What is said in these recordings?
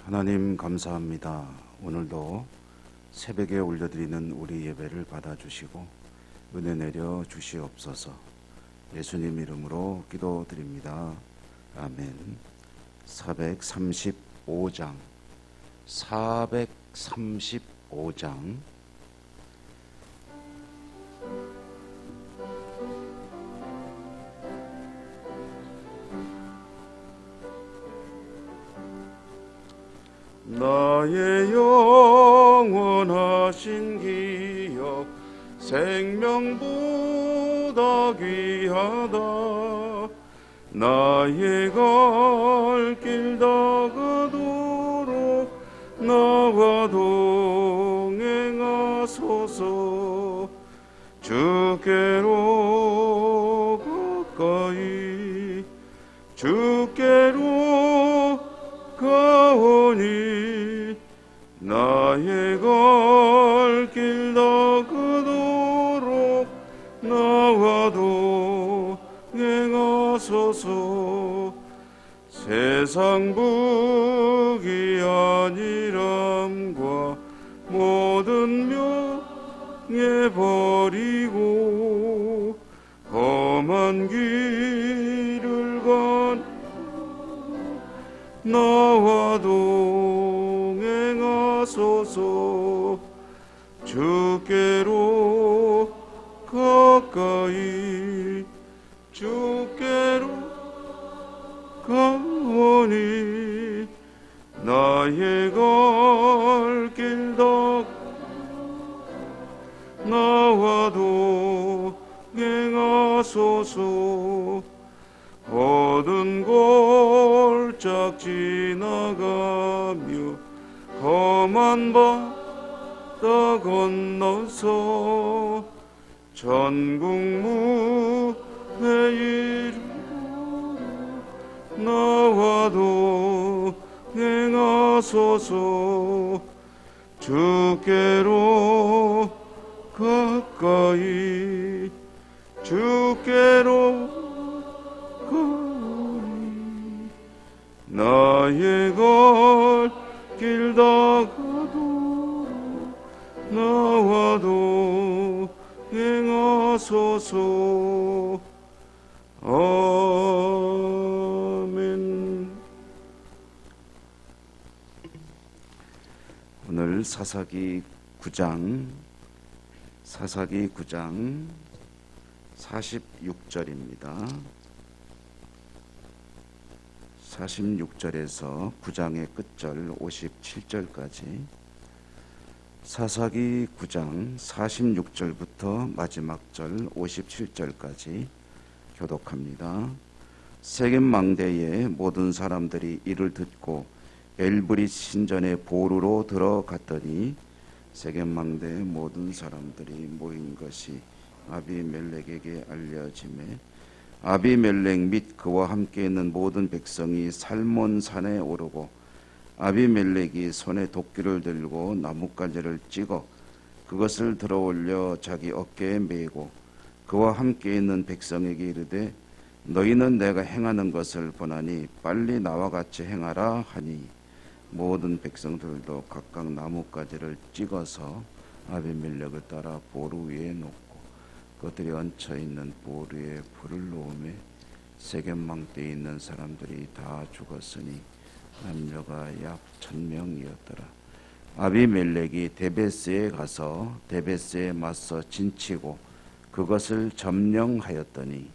하나님 감사합니다. 오늘도 새벽에 올려드리는 우리 예배를 받아주시고 은혜 내려 주시옵소서. 예수님 이름으로 기도드립니다. 아멘. 435장 435장 나의 영원하신 기억 생명보다 귀하다. 나의 갈 길 다가도록 나와 동행하소서. 주께로 가까이 주께로 가오니 나의 갈 길 다가도록 나와 동행하소서. 세상 복이 아니람과 모든 명예 버리고 험한 길을 간 나와 동행하소서. 주께로 가까이 주께로 가오니 나의 갈 길 나와 동행하소서. 어두운 골짝 지나가며 험한 바다 건너서 전국 무대에 이르러 나와 동행하소서. 주께로 가까이 주께로 나의 갈 길 다가도록 나와 동행하소서. 아멘. 오늘 사사기 9장 46절입니다. 46절에서 9장의 끝절 57절까지 사사기 9장 46절부터 마지막 절 57절까지 교독합니다. 세겜 망대에 모든 사람들이 이를 듣고 엘브릿 신전의 보루로 들어갔더니 세겜 망대에 모든 사람들이 모인 것이 아비멜렉에게 알려지매 아비멜렉 및 그와 함께 있는 모든 백성이 살몬 산에 오르고 아비멜렉이 손에 도끼를 들고 나뭇가지를 찍어 그것을 들어올려 자기 어깨에 메고 그와 함께 있는 백성에게 이르되 너희는 내가 행하는 것을 보나니 빨리 나와 같이 행하라 하니 모든 백성들도 각각 나뭇가지를 찍어서 아비멜렉을 따라 보루 위에 놓고 그들이 얹혀있는 보루에 불을 놓으매 세겜 망대에 있는 사람들이 다 죽었으니 남녀가 약 1000명이었더라. 아비멜렉이 데베스에 가서 데베스에 맞서 진치고 그것을 점령하였더니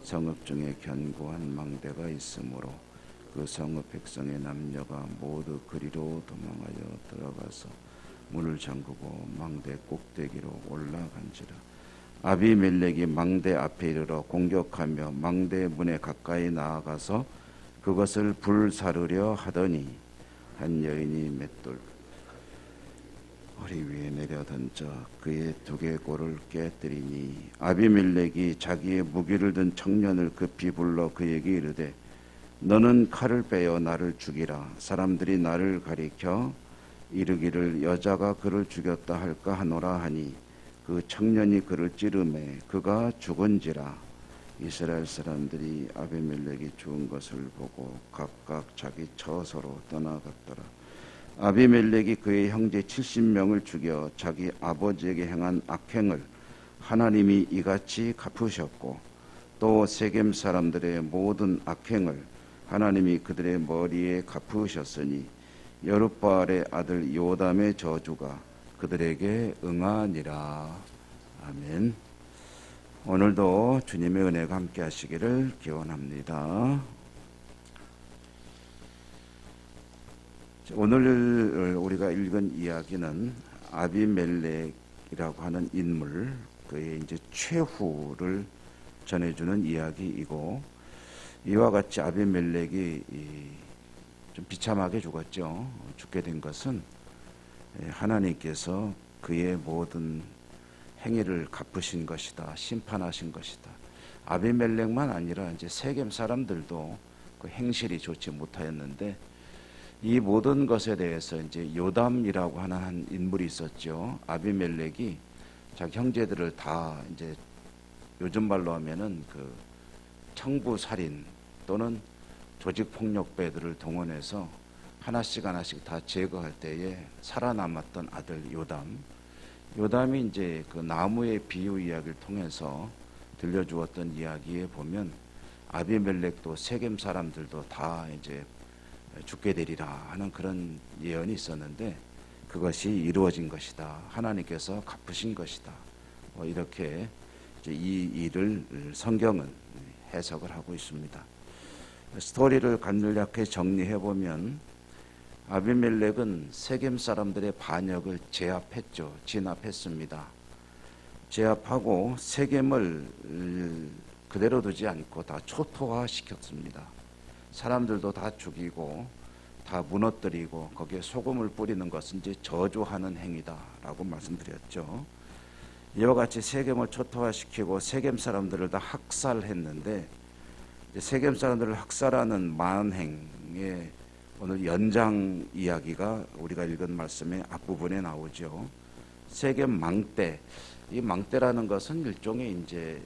성읍 중에 견고한 망대가 있으므로 그 성읍 백성의 남녀가 모두 그리로 도망하여 들어가서 문을 잠그고 망대 꼭대기로 올라간지라. 아비멜렉이 망대 앞에 이르러 공격하며 망대 문에 가까이 나아가서 그것을 불사르려 하더니 한 여인이 맷돌 허리 위에 내려 던져 그의 두개골을 깨뜨리니 아비멜렉이 자기의 무기를 든 청년을 급히 불러 그에게 이르되 너는 칼을 빼어 나를 죽이라. 사람들이 나를 가리켜 이르기를 여자가 그를 죽였다 할까 하노라 하니 그 청년이 그를 찌르매 그가 죽은지라. 이스라엘 사람들이 아비멜렉이 죽은 것을 보고 각각 자기 처소로 떠나갔더라. 아비멜렉이 그의 형제 70명을 죽여 자기 아버지에게 행한 악행을 하나님이 이같이 갚으셨고, 또 세겜 사람들의 모든 악행을 하나님이 그들의 머리에 갚으셨으니 여룻바알의 아들 요담의 저주가 그들에게 응하니라. 아멘. 오늘도 주님의 은혜가 함께 하시기를 기원합니다. 오늘 우리가 읽은 이야기는 아비멜렉이라고 하는 인물, 그의 이제 최후를 전해주는 이야기이고, 이와 같이 아비멜렉이 좀 비참하게 죽었죠. 죽게 된 것은 하나님께서 그의 모든 행위를 갚으신 것이다, 심판하신 것이다. 아비멜렉만 아니라 이제 세겜 사람들도 그 행실이 좋지 못하였는데, 이 모든 것에 대해서 이제 요담이라고 하는 한 인물이 있었죠. 아비멜렉이 자기 형제들을 다 이제 요즘 말로 하면은 그 청부살인 또는 조직폭력배들을 동원해서 하나씩 다 제거할 때에 살아남았던 아들 요담이 이제 그 나무의 비유 이야기를 통해서 들려주었던 이야기에 보면 아비멜렉도 세겜 사람들도 다 이제 죽게 되리라 하는 그런 예언이 있었는데, 그것이 이루어진 것이다. 하나님께서 갚으신 것이다. 이렇게 이제 이 일을 성경은 해석을 하고 있습니다. 스토리를 간략하게 정리해 보면 아비멜렉은 세겜 사람들의 반역을 진압했습니다. 제압하고 세겜을 그대로 두지 않고 다 초토화시켰습니다. 사람들도 다 죽이고 다 무너뜨리고 거기에 소금을 뿌리는 것은 이제 저주하는 행위다라고 말씀드렸죠. 이와 같이 세겜을 초토화시키고 세겜 사람들을 다 학살했는데, 세겜 사람들을 학살하는 만행의 오늘 연장 이야기가 우리가 읽은 말씀의 앞부분에 나오죠. 세겜 망대, 이 망대라는 것은 일종의 이제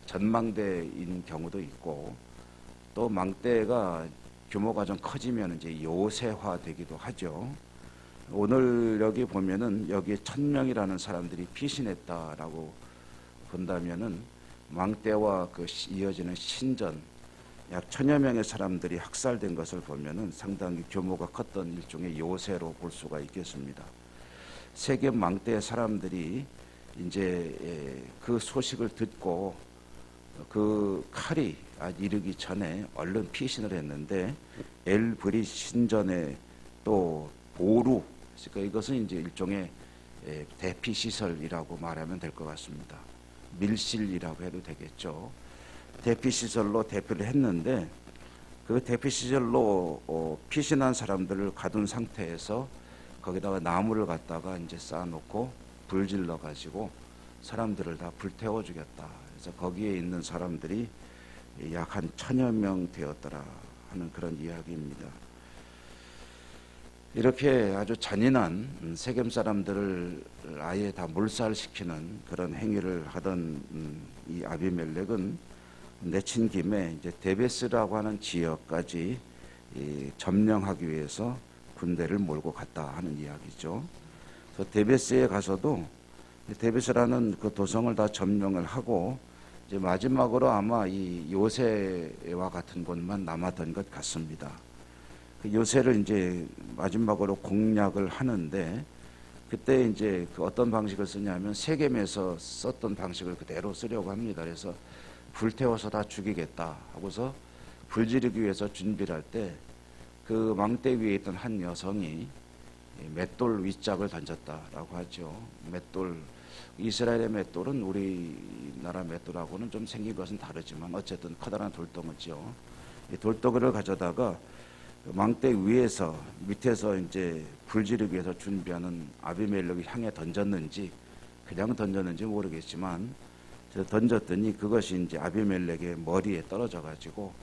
전망대인 경우도 있고, 또 망대가 규모가 좀 커지면 이제 요새화되기도 하죠. 오늘 여기 보면은 여기에 1000명이라는 사람들이 피신했다라고 본다면은 망대와 그 이어지는 신전 약 1000여 명의 사람들이 학살된 것을 보면은 상당히 규모가 컸던 일종의 요새로 볼 수가 있겠습니다. 세겜 망대의 사람들이 이제 그 소식을 듣고 그 칼이 이르기 전에 얼른 피신을 했는데, 엘브리 신전에 또 보루, 그러니까 이것은 이제 일종의 대피 시설이라고 말하면 될 것 같습니다. 밀실이라고 해도 되겠죠. 대피 시설로 대피를 했는데, 그 대피 시설로 피신한 사람들을 가둔 상태에서 거기다가 나무를 갖다가 이제 쌓아놓고 불질러 가지고 사람들을 다 불태워 주겠다. 그래서 거기에 있는 사람들이 약 한 1000여 명 되었더라 하는 그런 이야기입니다. 이렇게 아주 잔인한 세겜 사람들을 아예 다 몰살시키는 그런 행위를 하던 이 아비멜렉은 내친 김에 이제 데베스라고 하는 지역까지 점령하기 위해서 군대를 몰고 갔다 하는 이야기죠. 그래서 데베스에 가서도 데베스라는 그 도성을 다 점령을 하고 이제 마지막으로 아마 이 요새와 같은 곳만 남았던 것 같습니다. 그 요새를 이제 마지막으로 공략을 하는데, 그때 이제 그 어떤 방식을 쓰냐면 세겜에서 썼던 방식을 그대로 쓰려고 합니다. 그래서 불태워서 다 죽이겠다 하고서 불 지르기 위해서 준비를 할 때 그 망대 위에 있던 한 여성이 맷돌 윗짝을 던졌다라고 하죠. 맷돌, 이스라엘의 맷돌은 우리나라 맷돌하고는 좀 생긴 것은 다르지만 어쨌든 커다란 돌덩이죠. 이 돌덩이를 가져다가 망대 위에서 밑에서 이제 불 지르기 위해서 준비하는 아비멜렉을 향해 던졌는지 그냥 던졌는지 모르겠지만 던졌더니 그것이 이제 아비멜렉의 머리에 떨어져 가지고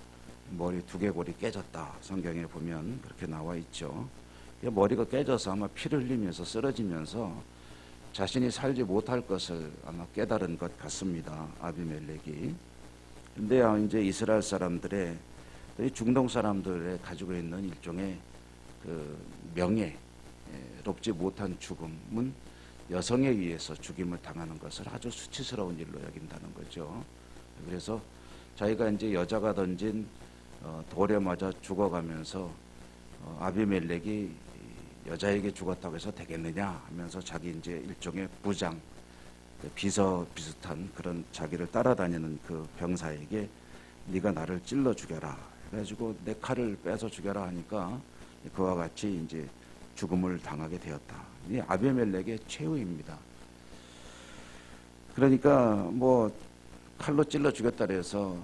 머리 두개골이 깨졌다. 성경에 보면 그렇게 나와 있죠. 머리가 깨져서 아마 피를 흘리면서 쓰러지면서 자신이 살지 못할 것을 아마 깨달은 것 같습니다. 아비멜렉이. 근데 이제 이스라엘 사람들의 이 중동 사람들의 가지고 있는 일종의 그 명예롭지 못한 죽음은 여성에 의해서 죽임을 당하는 것을 아주 수치스러운 일로 여긴다는 거죠. 그래서 자기가 이제 여자가 던진 돌에 맞아 죽어가면서 아비멜렉이 여자에게 죽었다고 해서 되겠느냐 하면서 자기 이제 일종의 부장, 비서 비슷한 그런 자기를 따라다니는 그 병사에게 네가 나를 찔러 죽여라 해가지고 내 칼을 빼서 죽여라 하니까 그와 같이 이제 죽음을 당하게 되었다. 이 아비멜렉의 최후입니다. 그러니까 뭐 칼로 찔러 죽였다 해서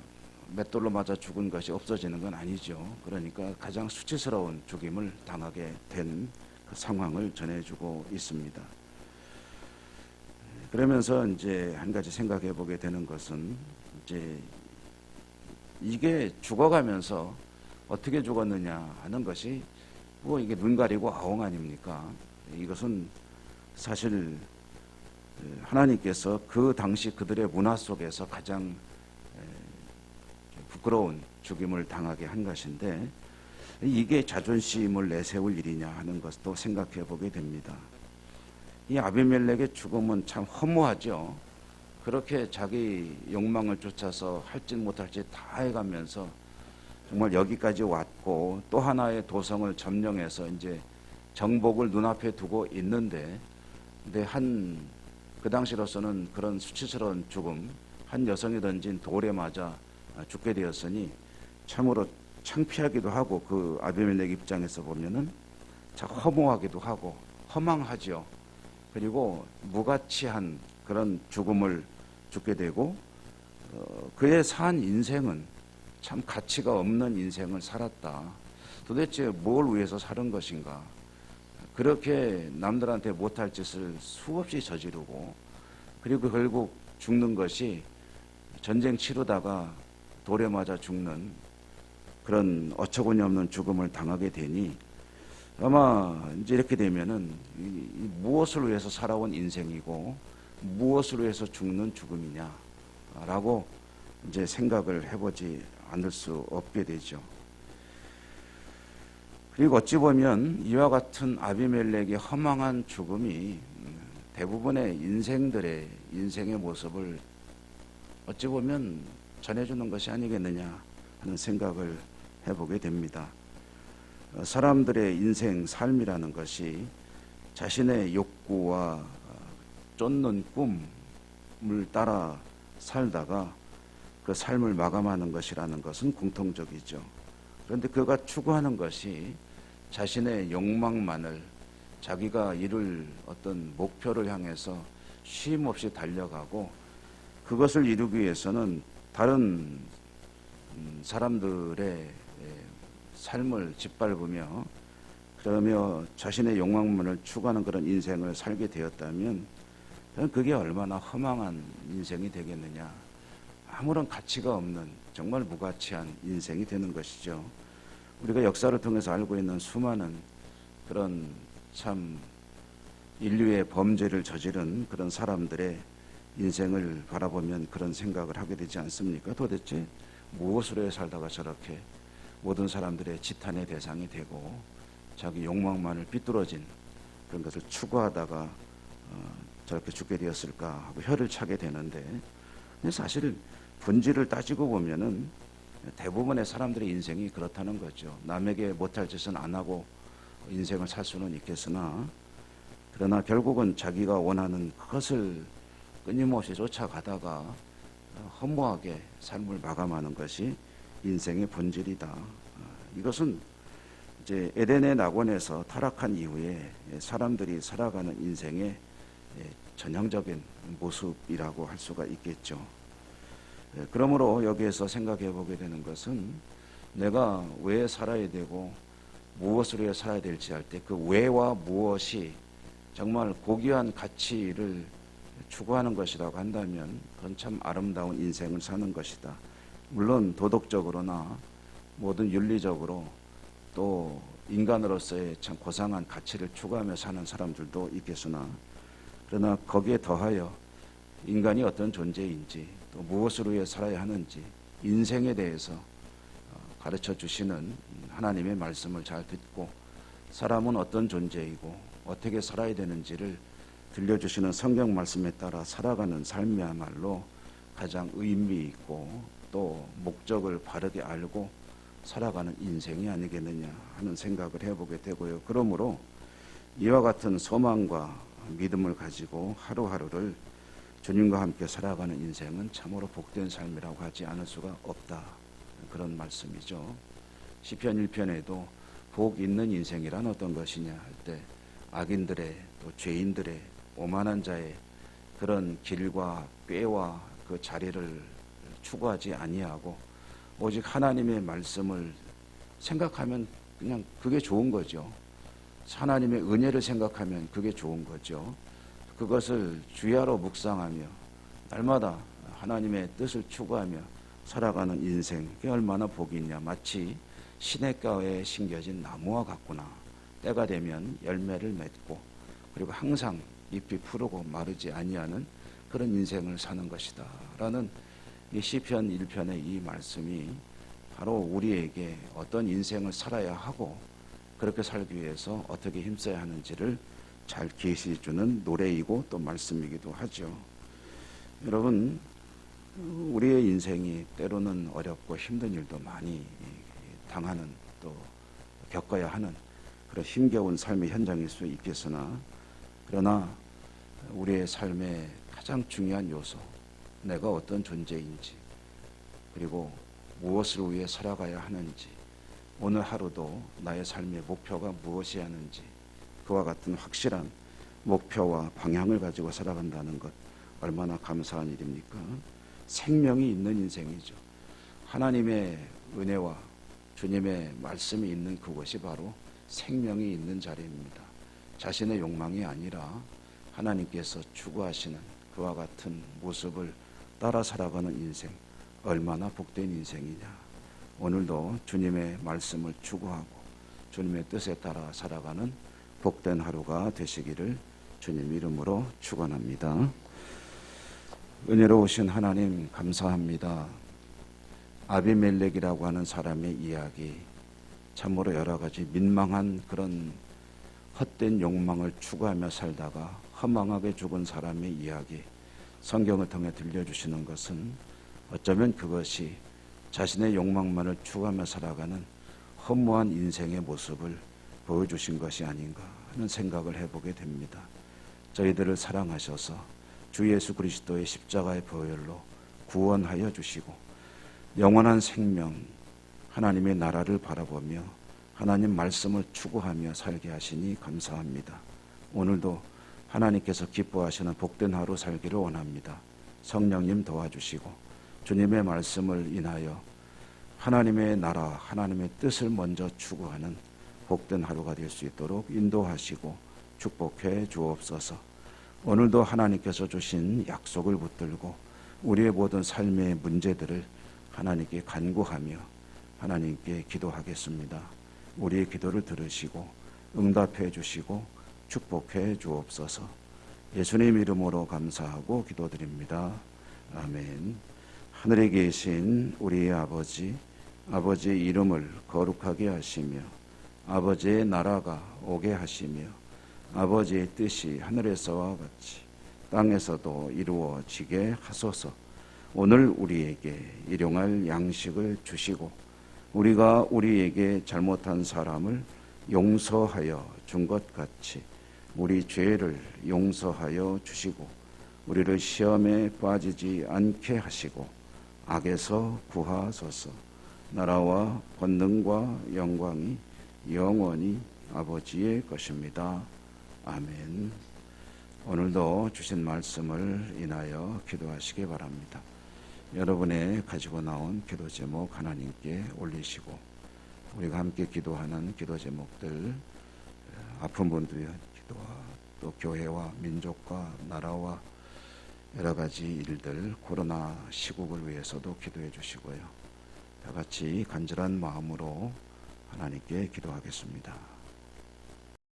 맷돌로 맞아 죽은 것이 없어지는 건 아니죠. 그러니까 가장 수치스러운 죽임을 당하게 된 그 상황을 전해주고 있습니다. 그러면서 이제 한 가지 생각해 보게 되는 것은 이제 이게 죽어가면서 어떻게 죽었느냐 하는 것이 뭐 이게 눈 가리고 아웅 아닙니까? 이것은 사실 하나님께서 그 당시 그들의 문화 속에서 가장 부끄러운 죽임을 당하게 한 것인데 이게 자존심을 내세울 일이냐 하는 것도 생각해 보게 됩니다. 이 아비멜렉의 죽음은 참 허무하죠. 그렇게 자기 욕망을 쫓아서 할짓 못할짓 다 해가면서 정말 여기까지 왔고 또 하나의 도성을 점령해서 이제 정복을 눈앞에 두고 있는데 근데 그 당시로서는 그런 수치스러운 죽음, 한 여성이 던진 돌에 맞아 죽게 되었으니 참으로 창피하기도 하고 그 아비멜렉 입장에서 보면은 참 허무하기도 하고 허망하지요. 그리고 무가치한 그런 죽음을 죽게 되고 그의 산 인생은 참 가치가 없는 인생을 살았다. 도대체 뭘 위해서 사는 것인가? 그렇게 남들한테 못할 짓을 수없이 저지르고 그리고 결국 죽는 것이 전쟁 치르다가 돌에 맞아 죽는 그런 어처구니 없는 죽음을 당하게 되니 아마 이제 이렇게 되면은 무엇을 위해서 살아온 인생이고 무엇을 위해서 죽는 죽음이냐라고 이제 생각을 해보지 않을 수 없게 되죠. 그리고 어찌 보면 이와 같은 아비멜렉의 허망한 죽음이 대부분의 인생의 모습을 어찌 보면 전해주는 것이 아니겠느냐 하는 생각을 해보게 됩니다. 사람들의 인생, 삶이라는 것이 자신의 욕구와 쫓는 꿈을 따라 살다가 그 삶을 마감하는 것이라는 것은 공통적이죠. 그런데 그가 추구하는 것이 자신의 욕망만을 자기가 이룰 어떤 목표를 향해서 쉼 없이 달려가고 그것을 이루기 위해서는 다른 사람들의 삶을 짓밟으며 그러며 자신의 욕망만을 추구하는 그런 인생을 살게 되었다면 그게 얼마나 허망한 인생이 되겠느냐. 아무런 가치가 없는 정말 무가치한 인생이 되는 것이죠. 우리가 역사를 통해서 알고 있는 수많은 그런 참 인류의 범죄를 저지른 그런 사람들의 인생을 바라보면 그런 생각을 하게 되지 않습니까? 도대체 무엇으로 살다가 저렇게 모든 사람들의 지탄의 대상이 되고 자기 욕망만을 비뚤어진 그런 것을 추구하다가 저렇게 죽게 되었을까 하고 혀를 차게 되는데 근데 사실 본질을 따지고 보면은 대부분의 사람들의 인생이 그렇다는 거죠. 남에게 못할 짓은 안 하고 인생을 살 수는 있겠으나 그러나 결국은 자기가 원하는 그것을 끊임없이 쫓아가다가 허무하게 삶을 마감하는 것이 인생의 본질이다. 이것은 이제 에덴의 낙원에서 타락한 이후에 사람들이 살아가는 인생의 전형적인 모습이라고 할 수가 있겠죠. 그러므로 여기에서 생각해 보게 되는 것은 내가 왜 살아야 되고 무엇을 위해 살아야 될지 할 때 그 왜와 무엇이 정말 고귀한 가치를 추구하는 것이라고 한다면 그건 참 아름다운 인생을 사는 것이다. 물론 도덕적으로나 모든 윤리적으로 또 인간으로서의 참 고상한 가치를 추구하며 사는 사람들도 있겠으나 그러나 거기에 더하여 인간이 어떤 존재인지 또 무엇을 위해 살아야 하는지 인생에 대해서 가르쳐 주시는 하나님의 말씀을 잘 듣고 사람은 어떤 존재이고 어떻게 살아야 되는지를 들려주시는 성경 말씀에 따라 살아가는 삶이야말로 가장 의미 있고 또 목적을 바르게 알고 살아가는 인생이 아니겠느냐 하는 생각을 해보게 되고요. 그러므로 이와 같은 소망과 믿음을 가지고 하루하루를 주님과 함께 살아가는 인생은 참으로 복된 삶이라고 하지 않을 수가 없다. 그런 말씀이죠. 시편 1편에도 복 있는 인생이란 어떤 것이냐 할 때 악인들의 또 죄인들의 오만한 자의 그런 길과 꾀와 그 자리를 추구하지 아니하고 오직 하나님의 말씀을 생각하면 그냥 그게 좋은 거죠. 하나님의 은혜를 생각하면 그게 좋은 거죠. 그것을 주야로 묵상하며 날마다 하나님의 뜻을 추구하며 살아가는 인생, 그게 얼마나 복이 있냐. 마치 시냇가에 심겨진 나무와 같구나. 때가 되면 열매를 맺고 그리고 항상 잎이 푸르고 마르지 아니하는 그런 인생을 사는 것이다 라는 이 시편 1편의 이 말씀이 바로 우리에게 어떤 인생을 살아야 하고 그렇게 살기 위해서 어떻게 힘써야 하는지를 잘 계시해 주는 노래이고 또 말씀이기도 하죠. 여러분, 우리의 인생이 때로는 어렵고 힘든 일도 많이 당하는 또 겪어야 하는 그런 힘겨운 삶의 현장일 수 있겠으나 그러나 우리의 삶의 가장 중요한 요소, 내가 어떤 존재인지 그리고 무엇을 위해 살아가야 하는지 오늘 하루도 나의 삶의 목표가 무엇이어야 하는지 그와 같은 확실한 목표와 방향을 가지고 살아간다는 것 얼마나 감사한 일입니까? 생명이 있는 인생이죠. 하나님의 은혜와 주님의 말씀이 있는 그곳이 바로 생명이 있는 자리입니다. 자신의 욕망이 아니라 하나님께서 추구하시는 그와 같은 모습을 따라 살아가는 인생, 얼마나 복된 인생이냐. 오늘도 주님의 말씀을 추구하고 주님의 뜻에 따라 살아가는 복된 하루가 되시기를 주님 이름으로 축원합니다. 은혜로우신 하나님 감사합니다. 아비멜렉이라고 하는 사람의 이야기, 참으로 여러 가지 민망한 그런 헛된 욕망을 추구하며 살다가 허망하게 죽은 사람의 이야기, 성경을 통해 들려주시는 것은 어쩌면 그것이 자신의 욕망만을 추구하며 살아가는 허무한 인생의 모습을 보여주신 것이 아닌가 하는 생각을 해보게 됩니다. 저희들을 사랑하셔서 주 예수 그리스도의 십자가의 보혈로 구원하여 주시고 영원한 생명, 하나님의 나라를 바라보며 하나님 말씀을 추구하며 살게 하시니 감사합니다. 오늘도 하나님께서 기뻐하시는 복된 하루 살기를 원합니다. 성령님 도와주시고 주님의 말씀을 인하여 하나님의 나라, 하나님의 뜻을 먼저 추구하는 복된 하루가 될 수 있도록 인도하시고 축복해 주옵소서. 오늘도 하나님께서 주신 약속을 붙들고 우리의 모든 삶의 문제들을 하나님께 간구하며 하나님께 기도하겠습니다. 우리의 기도를 들으시고 응답해 주시고 축복해 주옵소서. 예수님 이름으로 감사하고 기도드립니다. 아멘. 하늘에 계신 우리의 아버지, 아버지의 이름을 거룩하게 하시며 아버지의 나라가 오게 하시며 아버지의 뜻이 하늘에서와 같이 땅에서도 이루어지게 하소서. 오늘 우리에게 일용할 양식을 주시고 우리가 우리에게 잘못한 사람을 용서하여 준 것 같이 우리 죄를 용서하여 주시고 우리를 시험에 빠지지 않게 하시고 악에서 구하소서. 나라와 권능과 영광이 영원히 아버지의 것입니다. 아멘. 오늘도 주신 말씀을 인하여 기도하시기 바랍니다. 여러분의 가지고 나온 기도 제목 하나님께 올리시고 우리가 함께 기도하는 기도 제목들, 아픈 분들의 기도와 또 교회와 민족과 나라와 여러 가지 일들, 코로나 시국을 위해서도 기도해 주시고요. 다 같이 간절한 마음으로 하나님께 기도하겠습니다.